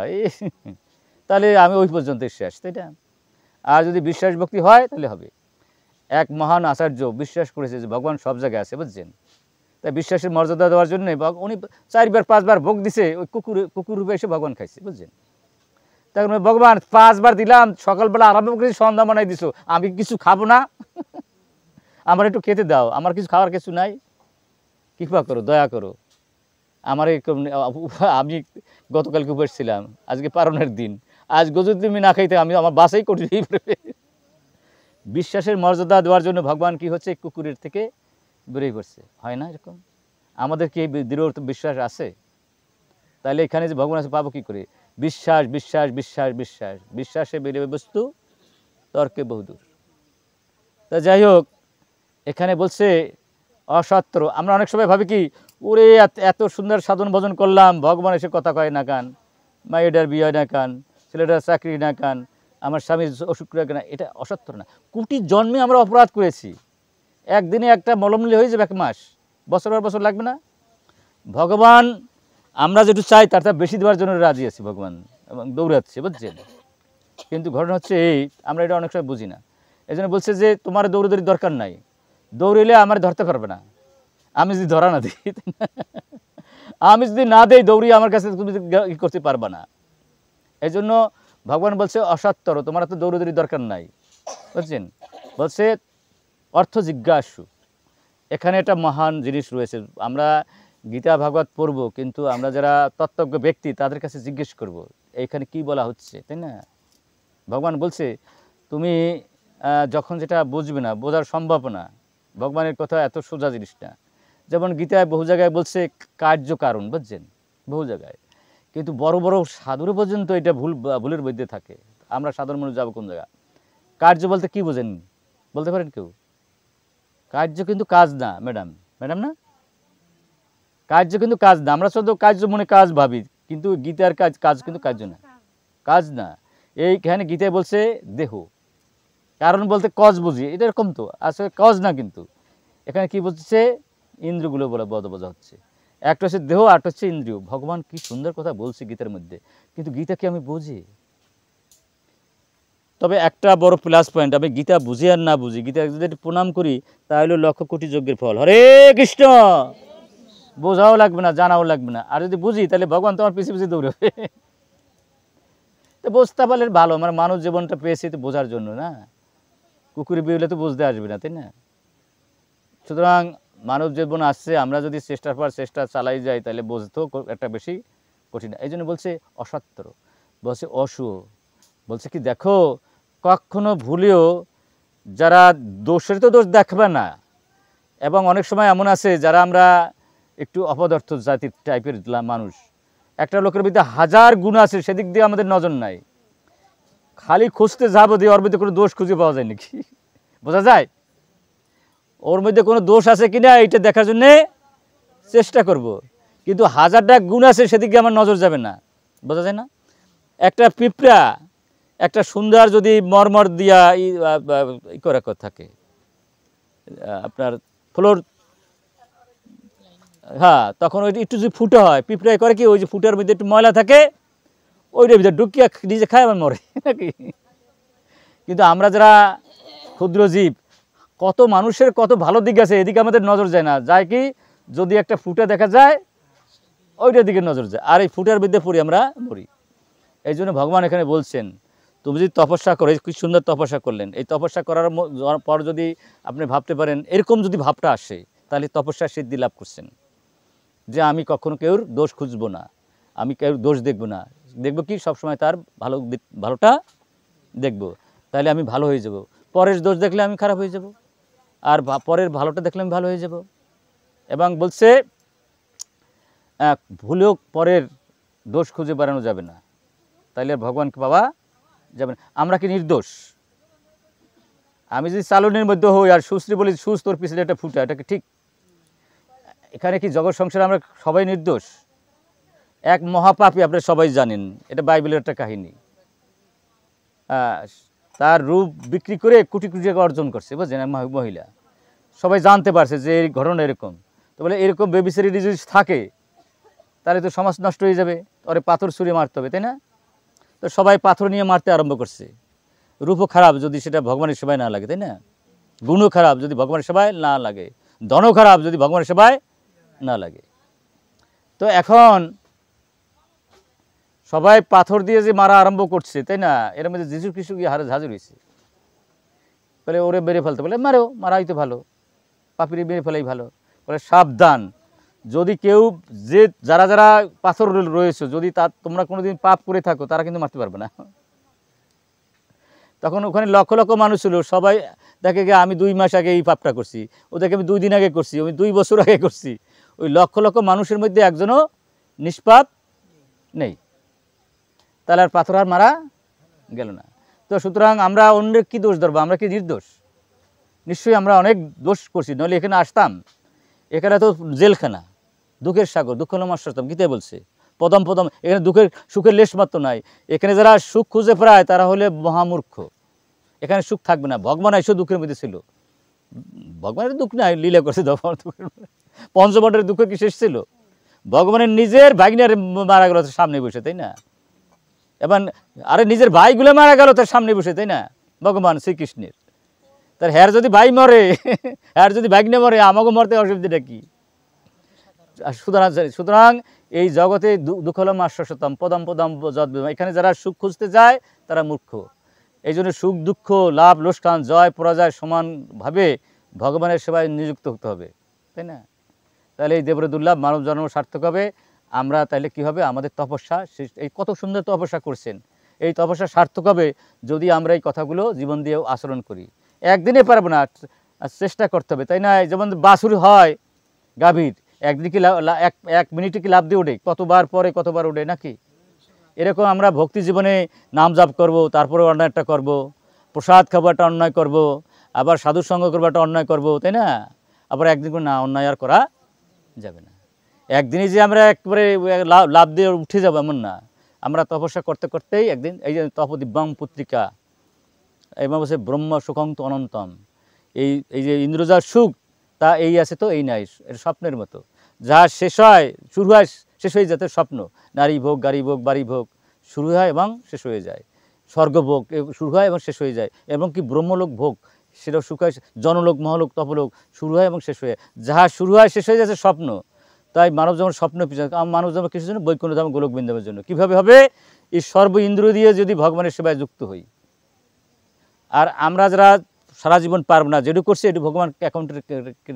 তাহলে আমি ওই পর্যন্ত শেষ, তাই না? আর যদি বিশ্বাস ভক্তি হয় তাহলে হবে। এক মহান আচার্য বিশ্বাস করেছে যে ভগবান সব জায়গায় আছে, বুঝছেন? তাই বিশ্বাসের মর্যাদা দেওয়ার জন্য উনি 4বার 5বার ভোগ দিছে, ওই কুকুর রূপে এসে ভগবান খাইছে, বুঝছেন? তখন ভগবান 5বার দিলাম, সকালবেলা আরম্ভ করে সন্ধ্যা বানাই দিছো, আমি কিছু খাবো না, আমার একটু খেতে দাও, আমার কিছু খাওয়ার কিছু নাই, কৃপা করো, দয়া করো আমার। আমি গতকালকে উপোস ছিলাম, আজকে পারণের দিন, আজ যদি তুমি না খাইতে আমি আমার বাসাই করি। বিশ্বাসের মর্যাদা দেওয়ার জন্য ভগবান কি হচ্ছে, কুকুরের থেকে বেরিয়ে পড়ছে, হয় না এরকম? আমাদের কি দৃঢ় বিশ্বাস আছে? তাহলে এখানে যে ভগবান আছে পাবো কি করে? বিশ্বাস বিশ্বাস বিশ্বাস বিশ্বাস, বিশ্বাসে বেরোবে বস্তু তর্কে বহুদূর। তা যাই হোক, এখানে বলছে অসত্র। আমরা অনেক সময় ভাবি কি, ওরে এত সুন্দর সাধন ভজন করলাম, ভগবান এসে কথা কয় না কান, মায়েটার বিয়ে হয় না কান, ছেলেটার চাকরি না কান, আমার স্বামীর অসুখ রাখে না, এটা অসত্র না। কোটি জন্মে আমরা অপরাধ করেছি, একদিনে একটা মলম নিলে হয়ে যাবে 1 মাস, বছর পর বছর লাগবে না। ভগবান আমরা যেটু চাই তার বেশি দেওয়ার জন্য রাজি আছি ভগবান, এবং দৌড়াচ্ছে, বুঝছেন? কিন্তু ঘটনা হচ্ছে এই, আমরা এটা অনেক সময় বুঝি না। এই জন্য বলছে যে তোমার দৌড়াদৌড়ির দরকার নাই, দৌড়িলে আমার ধরতে পারবে না, আমি যদি ধরা না দিই, আমি যদি না দেই দৌড়িয়ে আমার কাছে তুমি ই করতে পারবে না। এই জন্য ভগবান বলছে অসত্তর, তোমার তো দৌড়াদৌড়ির দরকার নাই, বুঝছেন? বলছে অর্থ জিজ্ঞাসু। এখানে একটা মহান জিনিস রয়েছে। আমরা গীতা ভাগবত পড়ব, কিন্তু আমরা যারা তত্ত্বজ্ঞ ব্যক্তি তাদের কাছে জিজ্ঞেস করব এইখানে কি বলা হচ্ছে, তাই না? ভগবান বলছে তুমি যখন যেটা বুঝবে না, বোঝার সম্ভব না, ভগবানের কথা এত সোজা জিনিস না। যেমন গীতায় বহু জায়গায় বলছে কার্য কারণ, বুঝছেন? বহু জায়গায়, কিন্তু বড় বড় সাধুর পর্যন্ত এটা ভুলের মধ্যে থাকে। আমরা সাধারণ মানুষ যাবো কোন জায়গা? কার্য বলতে কি বোঝেন বলতে পারেন কেউ? কার্য কিন্তু কাজ না, ম্যাডাম না, কার্য কিন্তু কাজ না। আমরা শুধু কার্য মনে কাজ ভাবি, কিন্তু গীতার কাজ কিন্তু কার্য না, কাজ না। এইখানে গীতায় বলছে দেহ, কারণ বলতে কজ বুঝি, এটা এরকম তো আসলে কজ না, কিন্তু এখানে কি বলছে ইন্দ্রিয়গুলো বোঝা হচ্ছে। একটা হচ্ছে দেহ, আরেকটা হচ্ছে ইন্দ্রিয়। ভগবান কি সুন্দর কথা বলছে গীতার মধ্যে, কিন্তু গীতা কি আমি বুঝি? তবে একটা বড় প্লাস পয়েন্ট, আমি গীতা বুঝি আর না বুঝি, গীতা যদি প্রণাম করি তাহলে 1,00,000 কোটি যজ্ঞের ফল। হরে কৃষ্ণ। বোঝাও লাগবে না, জানাও লাগবে না। আর যদি বুঝি তাহলে ভগবান তোমার পিছিয়ে পিছিয়ে দৌড়াবে। তো বুঝতে পারলে ভালো, আমার মানব জীবনটা পেয়েছি তো বোঝার জন্য না, কুকুরে বিয়ে হলে তো বুঝতে আসবে না, তাই না? সুতরাং মানব জীবন আসছে, আমরা যদি চেষ্টার পর চেষ্টা চালাই যাই তাহলে বুঝতেও একটা বেশি কঠিন। এই জন্য বলছে অসত্র, বলছে অশুভ, বলছে কি দেখো কখনো ভুলেও যারা দোষের তো দোষ দেখবে না। এবং অনেক সময় এমন আছে যারা আমরা একটু অপদার্থ জাতির টাইপের মানুষ, একটা লোকের ভিতরে 1000 গুণ আছে, সেদিক দিয়ে আমাদের নজর নাই, খালি খুঁজতে যাবো দিয়ে ওর মধ্যে কোনো দোষ খুঁজে পাওয়া যায় নাকি? বোঝা যায় ওর মধ্যে কোনো দোষ আছে কিনা, এইটা দেখার জন্যে চেষ্টা করব। কিন্তু হাজারটা গুণ আছে, সেদিকে আমার নজর যাবে না, বোঝা যায় না? একটা পিঁপড়া একটা সুন্দর যদি মরমর দিয়া ই করে থাকে, আপনার ফ্লোর, হ্যাঁ, তখন ওই একটু যদি ফুটো হয়, পিঁপড়া করে কি, ওই যে ফুটার মধ্যে একটু ময়লা থাকে, ওইটার ভিতরে ঢুকিয়া নিজে খায় আমার মরে নাকি। কিন্তু আমরা যারা ক্ষুদ্র জীব, কত মানুষের কত ভালো দিক আছে, এদিকে আমাদের নজর যায় না, যায় কি যদি একটা ফুটা দেখা যায় ওইটার দিকে নজর যায়, আর এই ফুটার মধ্যে পড়ি আমরা মরি। এই জন্য ভগবান এখানে বলছেন, তুমি যদি তপস্যা করো, কি সুন্দর তপস্যা করলেন, এই তপস্যা করার পর যদি আপনি ভাবতে পারেন, এরকম যদি ভাবটা আসে, তাহলে তপস্যা সিদ্ধি লাভ করছেন, যে আমি কখনো কেউর দোষ খুঁজবো না, আমি কেউর দোষ দেখব না, দেখব কি সবসময় তার ভালোটা দেখব, তাহলে আমি ভালো হয়ে যাব। পরের দোষ দেখলে আমি খারাপ হয়ে যাব, আর পরের ভালোটা দেখলে আমি ভালো হয়ে যাব। এবং বলছে ভুলেও পরের দোষ খুঁজে বেড়ানো যাবে না, তাইলে ভগবানকে পাওয়া যাবে না। আমরা কি নির্দোষ? আমি যদি চালনের মধ্যে হই আর সুশ্রী বলি, সুস তোর পিছনে একটা ফুটা, এটা কি ঠিক? এখানে কি জগৎ সংসারে আমরা সবাই নির্দোষ? এক মহাপাপী, আপনারা সবাই জানেন, এটা বাইবেলের একটা কাহিনী, তার রূপ বিক্রি করে কোটি কোটি টাকা অর্জন করছে, বুঝছেন, মহিলা, সবাই জানতে পারছে যে এই ঘটনা এরকম। তো বলে এরকম বেবিচারি যদি থাকে তাহলে তো সমাজ নষ্ট হয়ে যাবে, ওরে পাথর ছুঁড়ে মারতে হবে, তাই না? তো সবাই পাথর নিয়ে মারতে আরম্ভ করছে। রূপও খারাপ যদি সেটা ভগবানের সেবায় না লাগে, তাই না? গুণও খারাপ যদি ভগবানের সেবায় না লাগে, ধনও খারাপ যদি ভগবানের সেবায় না লাগে। তো এখন সবাই পাথর দিয়ে যে মারা আরম্ভ করছে, তাই না? এর মধ্যে যিশু খ্রিস্ট গিয়ে হাজির হয়েছে, বলে ওরে মেরে ফেলতে, বলে মারো, মারাই তো ভালো, পাপিরে মেরে ফেলাই ভালো। বলে সাবধান, যদি কেউ যে যারা যারা পাথর রয়েছে, যদি তোমরা কোনোদিন পাপ করে থাকো, তারা কিন্তু মারতে পারবে না। তখন ওখানে লক্ষ লক্ষ মানুষ ছিল, সবাই দেখে গিয়ে আমি 2 মাস আগে এই পাপটা করছি, ও দেখে আমি 2 দিন আগে করছি, আমি 2 বছর আগে করছি। ওই লক্ষ লক্ষ মানুষের মধ্যে একজনও নিষ্পাপ নেই, তাহলে আর পাথর আর মারা গেল না। তো সুতরাং আমরা অন্যের কি দোষ ধরবো? আমরা কি নির্দোষ? নিশ্চয়ই আমরা অনেক দোষ করছি, নইলে এখানে আসতাম? এখানে তো জেলখানা, দুঃখের সাগর, দুঃখ নমাশ্রতম, গীতায় বলছে, পদম পদম, এখানে দুঃখের সুখের লেশ মাত্র নাই। এখানে যারা সুখ খুঁজে প্রায় তারা হলে মহামূর্খ, এখানে সুখ থাকবে না। ভগবান এসে দুঃখের মধ্যে ছিল, ভগবানের দুঃখ নাই, লীলা করছে। পঞ্চবটের দুঃখ কি শেষ ছিল? ভগবানের নিজের ভাগ্নের মারা গেল তার সামনে বসে, তাই না? এবং আরে নিজের ভাইগুলো মারা গেল তার সামনে বসে, তাই না? ভগবান শ্রীকৃষ্ণের, তার হ্যার যদি ভাই মরে, হ্যার যদি ভাগ্নে মরে, আমাকে মরতে অসুবিধাটা কি? সুতরাং এই জগতে দুঃখলম আশ্বাসতম পদম পদম যদ, এখানে যারা সুখ খুঁজতে যায় তারা মূর্খ। এই জন্য সুখ দুঃখ লাভ লোকসান জয় পরাজয় সমানভাবে ভগবানের সেবায় নিযুক্ত হতে হবে, তাই না? তাহলে এই দেবরে দুর্লভ মানব জন্ম সার্থক হবে। আমরা তাহলে কি হবে? আমাদের তপস্যা, এই কত সুন্দর তপস্যা করছেন, এই তপস্যা সার্থক হবে যদি আমরা এই কথাগুলো জীবন দিয়ে আচরণ করি। একদিনে পারবো না, চেষ্টা করতে হবে, তাই না? যেমন বাছুর হয় গাভীর, একদিন কি এক মিনিটে কি লাভ দিয়ে ওঠে? কতবার পরে কতবার ওঠে নাকি? এরকম আমরা ভক্তি জীবনে নাম জাপ করবো, তারপরে অন্যায়টা করব, প্রসাদ খাবো একটা অন্যায় করব, আবার সাধুর সঙ্গ করবো একটা অন্যায় করব, তাই না? আবার একদিন করে না, অন্যায় আর করা যাবে না। একদিনই যে আমরা একবারে লাভ দিয়ে উঠে যাবো এমন না, আমরা তপস্যা করতে করতেই একদিন, এই যে তপদিব্যাং পুত্রিকা, এবং বলছে ব্রহ্ম সুখং তো অনন্তম, এই যে ইন্দ্রজার সুখ তা এই আছে তো এই নাই, এটা স্বপ্নের মতো, যা শেষ হয় শুরু হয় শেষ হয়ে যেতে স্বপ্ন, নারী ভোগ গাড়ি ভোগ বাড়ি ভোগ শুরু হয় এবং শেষ হয়ে যায়, স্বর্গভোগ শুরু হয় এবং শেষ হয়ে যায়, এবং কি ব্রহ্মলোক ভোগ সেটাও সুখ হয়, জনলোক মহালোক তপলোক শুরু হয় এবং শেষ হয়ে যায়, যাহা শুরু হয় শেষ হয়ে যাচ্ছে স্বপ্ন। তাই মানব যেমন স্বপ্ন পিছনে, মানব যেমন কিছুর জন্য বৈকুণ্ঠ ধাম গোলক বৃন্দাবনের জন্য। কীভাবে হবে? এই সর্ব ইন্দ্র দিয়ে যদি ভগবানের সেবায় যুক্ত হই। আর আমরা যারা সারা জীবন পারবো না, যেটুকু করছে এটু ভগবান অ্যাকাউন্টে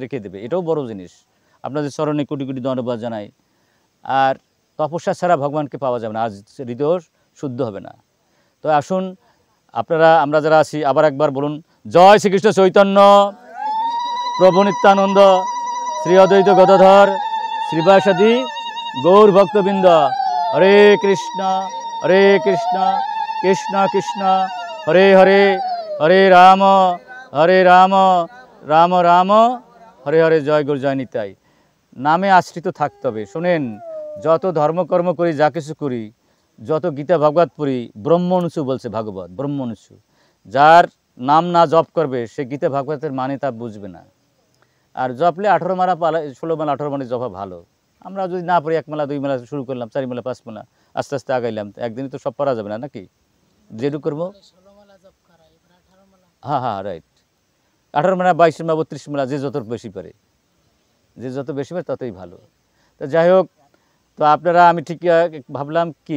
রেখে দেবে, এটাও বড় জিনিস। আপনাদের চরণে কোটি কোটি ধন্যবাদ জানাই। আর তপস্যা ছাড়া ভগবানকে পাওয়া যাবে না, আজ হৃদয় শুদ্ধ হবে না। তো আসুন আপনারা, আমরা যারা আছি, আবার একবার বলুন, জয় শ্রীকৃষ্ণ চৈতন্য প্রভু নিত্যানন্দ শ্রী অদ্বৈত গদাধর শ্রীবাসাদি গৌর ভক্তবৃন্দ। হরে কৃষ্ণ কৃষ্ণ কৃষ্ণ হরে হরে, হরে রাম রাম রাম হরে হরে, জয় গুরু জয় নিতাই। নামে আশ্রিত থাকতে হবে। শোনেন, যত ধর্মকর্ম করি, যা কিছু করি, যত গীতা ভাগবত পড়ি, ব্রহ্মনুষু বলছে ভাগবত, ব্রহ্মনুষু। যার নাম না জপ করবে সে গীতা ভাগবতের মানে তা বুঝবে না। আর জপলে 18 মালা 16 মালা 18 মালা জপা ভালো। আমরা যদি না পড়ি 1 মালা 2 মালা শুরু করলাম, 4 মালা 5 মালা আস্তে আস্তে আগাইলাম, একদিনই তো সব পারা যাবে না নাকি? যেটুকু করবো, হ্যাঁ হ্যাঁ রাইট, 18 মালা 22 মালা 32 মালা যে যত বেশি পারে, যে যত বেশি পারে ততই ভালো। তো যাই হোক, তো আপনারা, আমি ঠিক ভাবলাম কি